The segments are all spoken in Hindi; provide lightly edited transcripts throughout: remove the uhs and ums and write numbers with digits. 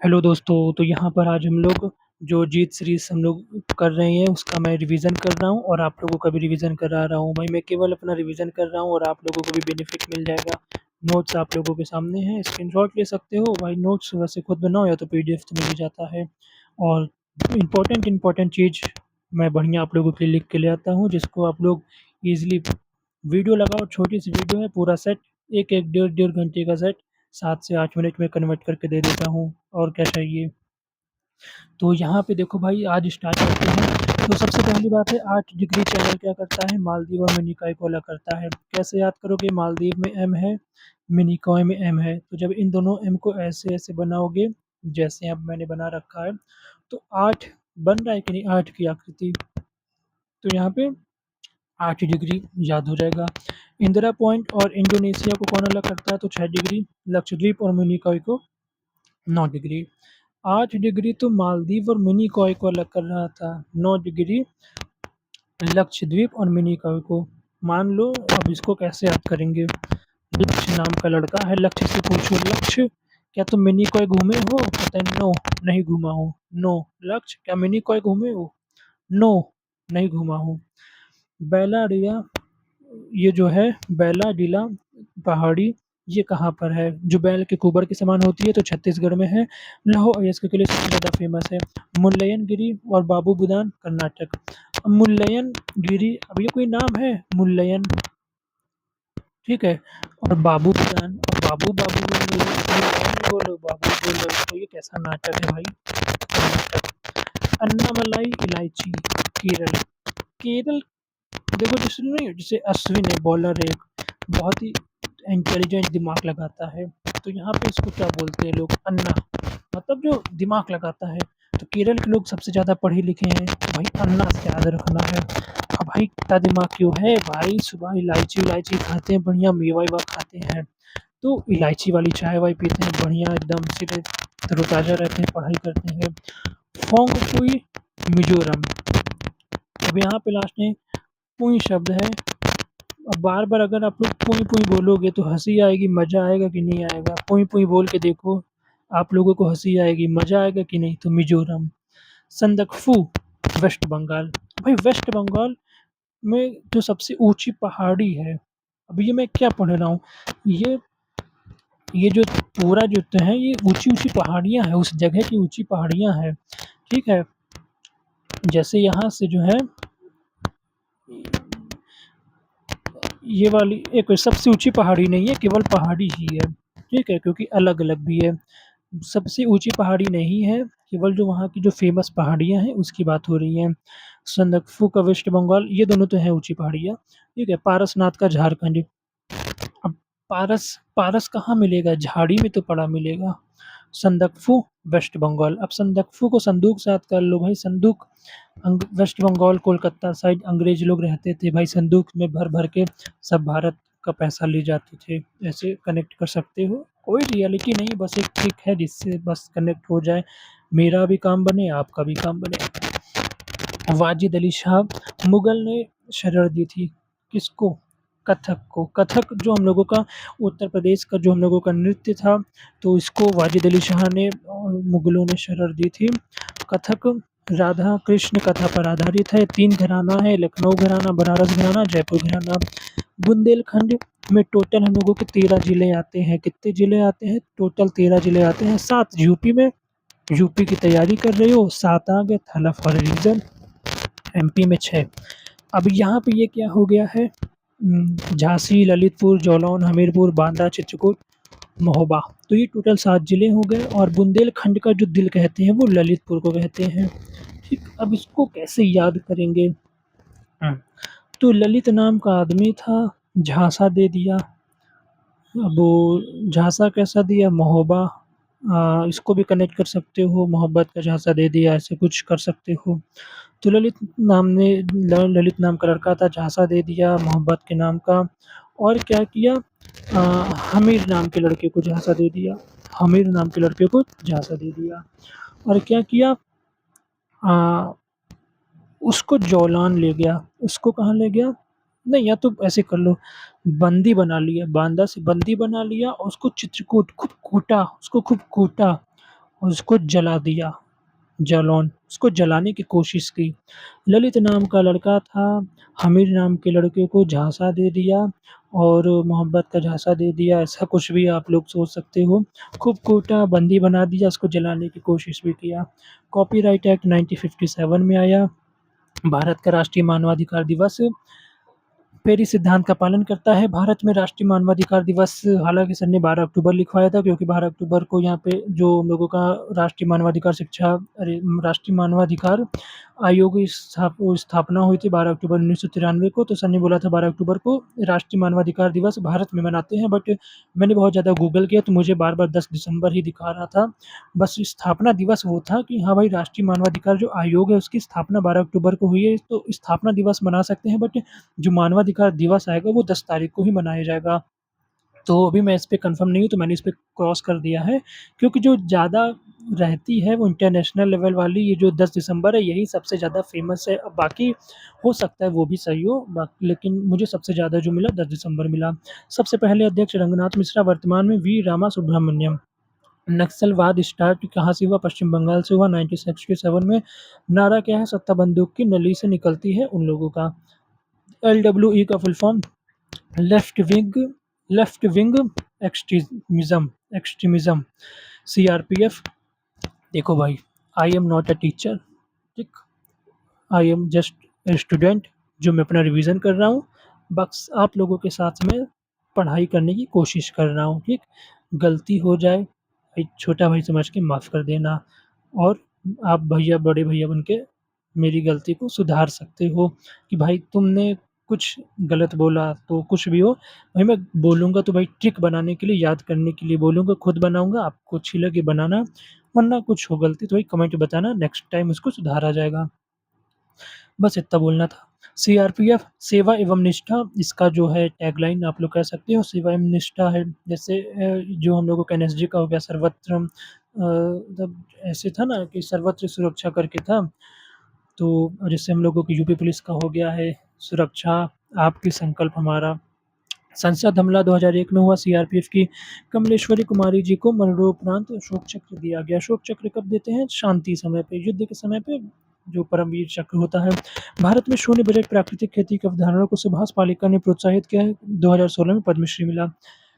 हेलो दोस्तों, तो यहाँ पर आज हम लोग जो जीत सीरीज़ हम लोग कर रहे हैं उसका मैं रिवीजन कर रहा हूँ और आप लोगों का भी रिवीजन करा रहा हूँ। भाई मैं केवल अपना रिवीजन कर रहा हूँ और आप लोगों को भी बेनिफिट मिल जाएगा। नोट्स आप लोगों के सामने हैं, स्क्रीनशॉट ले सकते हो। भाई नोट्स वैसे खुद बनाओ या तो पीडीएफ तो मिल ही जाता है। और इम्पोर्टेंट चीज़ मैं बढ़िया आप लोगों के लिए लिख के ले आता हूँ जिसको आप लोग ईज़िली वीडियो लगाओ। छोटी सी वीडियो है, पूरा सेट एक डेढ़ घंटे का सेट 7 से 8 मिनट में कन्वर्ट करके दे देता हूँ। और क्या चाहिए। तो यहाँ पे देखो भाई, आज स्टार्ट करते हैं। तो सबसे पहली बात है, 8 डिग्री चैनल क्या करता है, मालदीव और मिनिकॉय को अलग करता है। कैसे याद करोगे, मालदीव में एम है, मिनिकॉय में एम है। तो जब इन दोनों एम को ऐसे ऐसे बनाओगे, जैसे अब मैंने बना रखा है, तो 8 बन रहा है कि नहीं, 8 की आकृति। तो यहाँ पे 8 डिग्री याद हो जाएगा। इंदिरा पॉइंट और इंडोनेशिया को कौन अलग करता है, तो 6 डिग्री। लक्षद्वीप और मिनिकॉय को 9 डिग्री। 8 डिग्री तो मालदीव और मिनिकॉय को अलग कर रहा था, 9 डिग्री लक्षद्वीप और मिनिकॉय को। मान लो, अब इसको कैसे याद करेंगे। लक्ष्य नाम का लड़का है, लक्ष्य से पूछो, लक्ष्य क्या तुम मिनिकॉय घूमे हो, कहता है नो, नहीं घूमा हूँ। नो। लक्ष्य क्या मिनिकॉय घूमे हो, नो, नहीं घूमा हूँ। बेलारिया, ये जो है बेलाडीला पहाड़ी, ये कहाँ पर है, जो बैल के कुबर के समान होती है, तो छत्तीसगढ़ में है। लाहो अयस्क के लिए सबसे ज़्यादा फेमस है। मुल्लयन गिरी और बाबू बुदान कर्नाटक। अब मुल्लयन गिरी, अब ये कोई नाम है मुल्लयन, ठीक है। और बाबू बुदान, और बाबू बाबू बोलो, मुल्लयन बोलो, बाबू बोलो, तो ये कैसा नाटक है भाई, कर्नाटक। अन्नामलाई इलायची, केरल। केरल, देखो जैसे अश्विन है, बॉलर है, बहुत ही इंटेलिजेंट, दिमाग लगाता है। तो यहाँ पे इसको क्या बोलते हैं लोग, अन्ना, मतलब जो दिमाग लगाता है। तो केरल के लोग सबसे ज़्यादा पढ़े लिखे हैं, तो भाई अन्ना से याद रखना है। अब भाई इतना दिमाग क्यों है भाई, सुबह इलायची इलायची खाते हैं, बढ़िया मेवा वेवा खाते हैं, तो इलायची वाली चाय वाय पीते हैं, बढ़िया एकदम से तरोताज़ा रहते हैं, पढ़ाई करते हैं। फोंग फुई, मिजोरम। अब यहाँ पे लास्ट में पुई शब्द है। अब बार-बार अगर आप लोग पुई पुई बोलोगे तो हँसी आएगी, मज़ा आएगा कि नहीं आएगा? पुई पुई बोल के देखो, आप लोगों को हँसी आएगी, मज़ा आएगा कि नहीं? तो मिज़ोरम। संदकफू, वेस्ट बंगाल। भाई वेस्ट बंगाल में जो सबसे ऊँची पहाड़ी है, अब ये मैं क्या पढ़ रहा हूँ? ये ये जो पूरा जो तो है, ये ऊँची-ऊँची पहाड़ियाँ हैं, उस जगह की ऊँची पहाड़ियाँ हैं, ठीक है? जैसे यहाँ से जो है, ये वाली एक सबसे ऊँची पहाड़ी नहीं है, केवल पहाड़ी ही है, ठीक है? क्योंकि अलग-अलग भी है। सबसे ऊँची पहाड़ी नहीं है, केवल जो वहाँ की जो फ़ेमस पहाड़ियाँ हैं, उसकी बात हो रही है। संदकफू का वेस्ट बंगाल, ये दोनों तो हैं ऊँची पहाड़ियाँ, ठीक है? पारसनाथ का झारखंड। अब पारस पारस कहाँ मिलेगा? झाड़ी में तो पड़ा मिलेगा। संदकफू, वेस्ट बंगाल। अब संदकफू को संदूक से याद कर लो भाई, संदूक वेस्ट बंगाल, कोलकाता साइड अंग्रेज लोग रहते थे भाई, संदूक में भर-भर के सब भारत का पैसा ले जाते थे। ऐसे कनेक्ट कर सकते हो। कोई रियलिटी नहीं, बस एक ट्रिक है जिससे बस कनेक्ट हो जाए। मेरा भी काम बने, आपका भी काम बने। वाजिद अली शाह मुग़ल ने शरण दी थी, किसको? कथक को। कथक जो हम लोगों का उत्तर प्रदेश का जो हम लोगों का नृत्य था, तो इसको वाजिद अली शाह ने मुग़लों ने शरण दी थी। कथक राधा कृष्ण कथा पर आधारित है, 3 घराना है, लखनऊ घराना, बनारस घराना, जयपुर घराना। बुंदेलखंड में टोटल हम लोगों के 13 ज़िले आते हैं। कितने ज़िले आते हैं? टोटल 13 ज़िले आते हैं। 7 यूपी में, यूपी की तैयारी कर रहे हो, 7 आ गए, थाला फॉर अ रीज़न। एमपी में 6। अब यहाँ पे ये क्या हो गया है, झांसी, ललितपुर, जालौन, हमीरपुर, बांदा, चित्रकूट, महोबा। तो ये टोटल 7 ज़िले हो गए और बुंदेलखंड का जो दिल कहते हैं वो ललितपुर को कहते हैं। ठीक, अब इसको कैसे याद करेंगे? तो ललित नाम का आदमी था, झांसा दे दिया। अब वो झांसा कैसा दिया? महोबा। इसको भी कनेक्ट कर सकते हो, मोहब्बत का झांसा दे दिया, ऐसे कुछ कर सकते हो। तो ललित नाम का लड़का था, झांसा दे दिया मोहब्बत के नाम का। और क्या किया, हमीर नाम के लड़के को झांसा दे दिया, हमीर नाम के लड़के को झांसा दे दिया। और क्या किया, अ, उसको जौलान ले गया। उसको कहाँ ले गया? नहीं, या तो ऐसे कर लो, बंदी बना लिया, बांदा से बंदी बना लिया और उसको चित्रकूट खूब कूटा, उसको खूब कूटा और उसको जला दिया। जालौन, उसको जलाने की कोशिश की। ललित नाम का लड़का था, हमीर नाम के लड़के को झांसा दे दिया और मोहब्बत का झांसा दे दिया, ऐसा कुछ भी आप लोग सोच सकते हो। खूब कूटा, बंदी बना दिया, उसको जलाने की कोशिश भी किया। कॉपीराइट एक्ट 1957 में आया। भारत का राष्ट्रीय मानवाधिकार दिवस पेरिस सिद्धांत का पालन करता है। भारत में राष्ट्रीय मानवाधिकार दिवस हालाँकि सर ने 12 अक्टूबर लिखवाया था क्योंकि 12 अक्टूबर को यहाँ पे जो लोगों का राष्ट्रीय मानवाधिकार शिक्षा अरे राष्ट्रीय मानवाधिकार आयोग की स्थापना हुई थी 12 अक्टूबर 1993 को, तो सर ने बोला था 12 अक्टूबर को राष्ट्रीय मानवाधिकार दिवस भारत में मनाते हैं। बट मैंने बहुत ज़्यादा गूगल किया तो मुझे बार-बार 10 दिसंबर ही दिखा रहा था। बस स्थापना दिवस वो था कि हाँ भाई, राष्ट्रीय मानवाधिकार जो आयोग है उसकी स्थापना 12 अक्टूबर को हुई है, तो स्थापना दिवस मना सकते हैं, बट जो मानवाधिकार दिवस आएगा वो 10 तारीख को ही मनाया जाएगा। तो अभी मैं इस पे कन्फर्म नहीं हूँ, तो मैंने इस पे क्रॉस कर दिया है, क्योंकि जो ज़्यादा रहती है वो इंटरनेशनल लेवल वाली ये जो 10 दिसंबर है यही सबसे ज़्यादा फ़ेमस है। अब बाकी हो सकता है वो भी सही हो, लेकिन मुझे सबसे ज़्यादा जो मिला 10 दिसंबर मिला। सबसे पहले अध्यक्ष रंगनाथ मिश्रा, वर्तमान में वी रामा सुब्रमण्यम। नक्सलवाद स्टार्ट कहाँ से हुआ? पश्चिम बंगाल से हुआ 1967 में। नारा क्या है? सत्ता बंदूक की नली से निकलती है उन लोगों का। LWE का full form left wing left wing extremism extremism. CRPF। देखो भाई, I am not a teacher, ठीक, I am just a student, जो मैं अपना रिवीजन कर रहा हूँ। बस आप लोगों के साथ में पढ़ाई करने की कोशिश कर रहा हूँ, ठीक। गलती हो जाए भाई, छोटा भाई समझ के माफ़ कर देना, और आप भैया बड़े भैया बन के मेरी गलती को सुधार सकते हो कि भाई तुमने कुछ गलत बोला तो कुछ भी हो, भाई मैं बोलूँगा तो भाई ट्रिक बनाने के लिए, याद करने के लिए बोलूँगा, खुद बनाऊँगा, आपको अच्छी लगे बनाना, वरना कुछ हो गलती तो भाई कमेंट बताना, नेक्स्ट टाइम उसको सुधारा जाएगा। बस इतना बोलना था। CRPF सेवा एवं निष्ठा, इसका जो है टैगलाइन आप लोग कह सकते हो सेवा एवं निष्ठा है। जैसे जो हम लोगों का NSG का हो गया सर्वत्र, मतलब ऐसे था ना कि सर्वत्र सुरक्षा करके था, तो जैसे हम लोगों की यूपी पुलिस का हो गया है सुरक्षा आपकी संकल्प हमारा। संसद हमला 2001 में हुआ। CRPF की कमलेश्वरी कुमारी जी को मरणोपरांत अशोक चक्र दिया गया। अशोक चक्र कब देते हैं? शांति समय पे, युद्ध के समय पे जो परमवीर चक्र होता है। भारत में शून्य बजट प्राकृतिक खेती की अवधारणा को सुभाष पालेकर ने प्रोत्साहित किया है। 2016 में पद्मश्री मिला।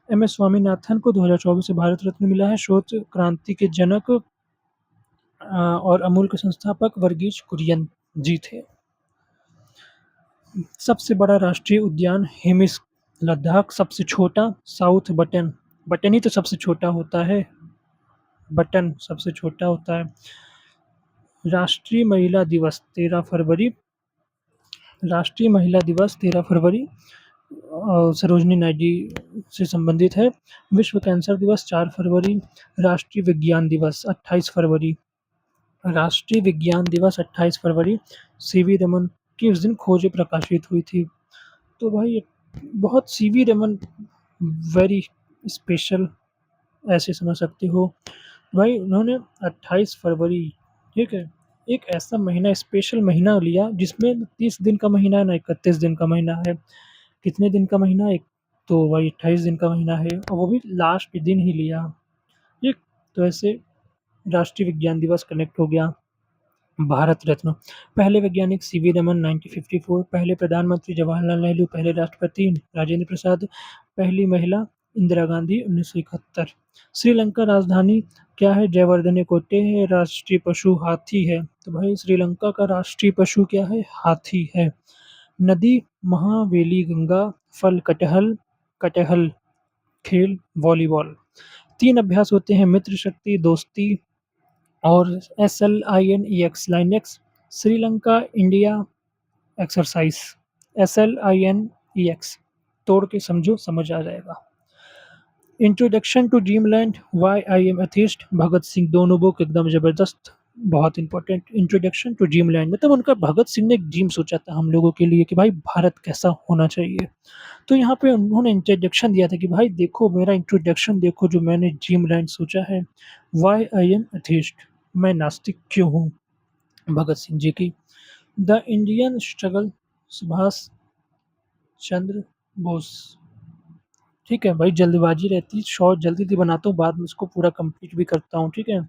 MS स्वामीनाथन को 2024 में भारत रत्न मिला है। श्वेत क्रांति के जनक और अमूल के संस्थापक वर्गीज कुरियन जी थे। सबसे बड़ा राष्ट्रीय उद्यान हेमिस, लद्दाख। सबसे छोटा साउथ बटन, बटन ही तो सबसे छोटा होता है, बटन सबसे छोटा होता है। राष्ट्रीय महिला दिवस 13 फरवरी, राष्ट्रीय महिला दिवस 13 फरवरी सरोजनी नायडू से संबंधित है। विश्व कैंसर दिवस 4 फरवरी। राष्ट्रीय विज्ञान दिवस 28 फरवरी, राष्ट्रीय विज्ञान दिवस 28 फरवरी। CV रमन की उस दिन खोजें प्रकाशित हुई थी। तो भाई बहुत CV रमन वेरी स्पेशल, ऐसे समझ सकते हो। भाई उन्होंने 28 फरवरी, ठीक है, एक ऐसा महीना, स्पेशल महीना लिया जिसमें 30 दिन का महीना है ना 31 दिन का महीना है। कितने दिन का महीना है? तो भाई 28 दिन का महीना है, और वो भी लास्ट दिन ही लिया, ठीक। तो ऐसे राष्ट्रीय विज्ञान दिवस कनेक्ट हो गया। भारत रत्न, पहले वैज्ञानिक CV रमन 1954, पहले प्रधानमंत्री जवाहरलाल नेहरू, पहले राष्ट्रपति राजेंद्र प्रसाद, पहली महिला इंदिरा गांधी 1971। श्रीलंका राजधानी क्या है? जयवर्धने कोटे है। राष्ट्रीय पशु हाथी है। तो भाई श्रीलंका का राष्ट्रीय पशु क्या है? हाथी है। नदी महावेली गंगा। फल कटहल, कटहल। खेल वॉलीबॉल। 3 अभ्यास होते हैं, मित्र शक्ति, दोस्ती और SLINEX, लाइनेक्स। Sri Lanka India exercise, SLINEX। तोड़ के समझो, समझ आ जाएगा। Introduction to dreamland, why I am atheist, Bhagat Singh, दोनों बुक एकदम ज़बरदस्त, बहुत इंपॉर्टेंट। इंट्रोडक्शन टू ड्रीमलैंड मतलब उनका, भगत सिंह ने एक ड्रीम सोचा था हम लोगों के लिए कि भाई भारत कैसा होना चाहिए। तो यहाँ पे उन्होंने इंट्रोडक्शन दिया था कि भाई देखो मेरा इंट्रोडक्शन देखो जो मैंने ड्रीमलैंड सोचा है। वाई आई एम एथिस्ट, मैं नास्तिक क्यों हूँ? भगत सिंह जी की। The Indian struggle, Subhash Chandra Bose. ठीक है भाई, जल्दबाजी रहती है, शॉर्ट जल्दी से बनाता हूँ, बाद में इसको पूरा कंप्लीट भी करता हूँ, ठीक है।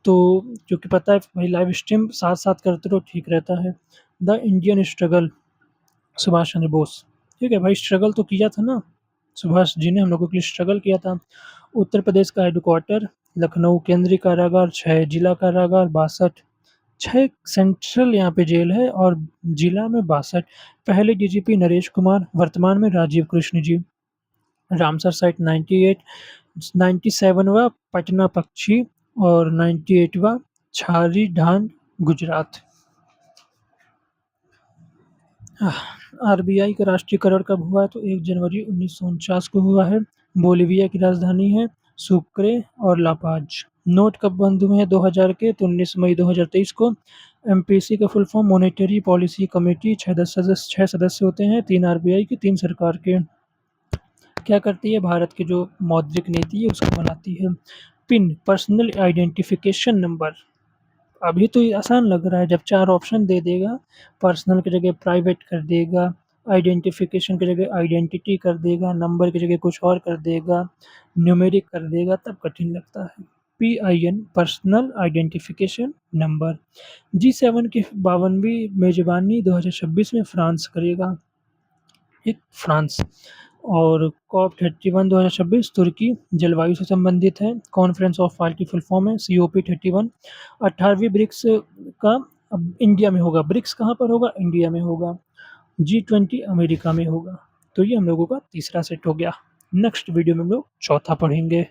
तो क्योंकि पता है भाई लाइव स्ट्रीम साथ-साथ करते रहो ठीक रहता है। The Indian struggle Subhash Chandra Bose, ठीक है भाई स्ट्रगल तो किया था ना, सुभाष जी ने हम लोगों के लिए स्ट्रगल किया था। उत्तर प्रदेश का हेडक्वार्टर लखनऊ, केंद्रीय कारागार 6, जिला कारागार 62, 6 सेंट्रल यहाँ पे जेल है और जिला में 62। पहले डीजीपी नरेश कुमार, वर्तमान में राजीव कृष्ण जी। रामसर साइट 98, 97वां पटना पक्षी और 98वां छारी ढांड गुजरात। आरबीआई का राष्ट्रीयकरण कब हुआ है तो 1 जनवरी 1949 को हुआ है। बोलिविया की राजधानी है सुक्रे और लापाज। नोट कब बंद हुए हैं 2000 के तो 19 मई 2023 को। एमपीसी का full form monetary policy committee 6 सदस्य होते हैं, 3 आरबीआई के 3 सरकार के। क्या करती है भारत की जो मौद्रिक नीति है उसको बनाती है। Pin personal identification number. अभी तो ये आसान लग रहा है जब 4 ऑप्शन दे देगा, पर्सनल की जगह प्राइवेट कर देगा, आइडेंटिफिकेशन की जगह आइडेंटिटी कर देगा, नंबर की जगह कुछ और कर देगा, न्यूमेरिक कर देगा तब कठिन लगता है। पीआईएन पर्सनल आइडेंटिफिकेशन नंबर। जी7 की 52वीं मेज़बानी 2026 में फ्रांस करेगा। एक फ्रांस और कॉप 31 2026 तुर्की जलवायु से संबंधित है। कॉन्फ्रेंस ऑफ पार्टी की फुल फॉर्म है सीओपी 31। 18वीं ब्रिक्स का अब इंडिया में होगा। ब्रिक्स कहाँ पर होगा? इंडिया में होगा। G20 अमेरिका में होगा। तो ये हम लोगों का तीसरा सेट हो गया। नेक्स्ट वीडियो में हम लोग चौथा पढ़ेंगे।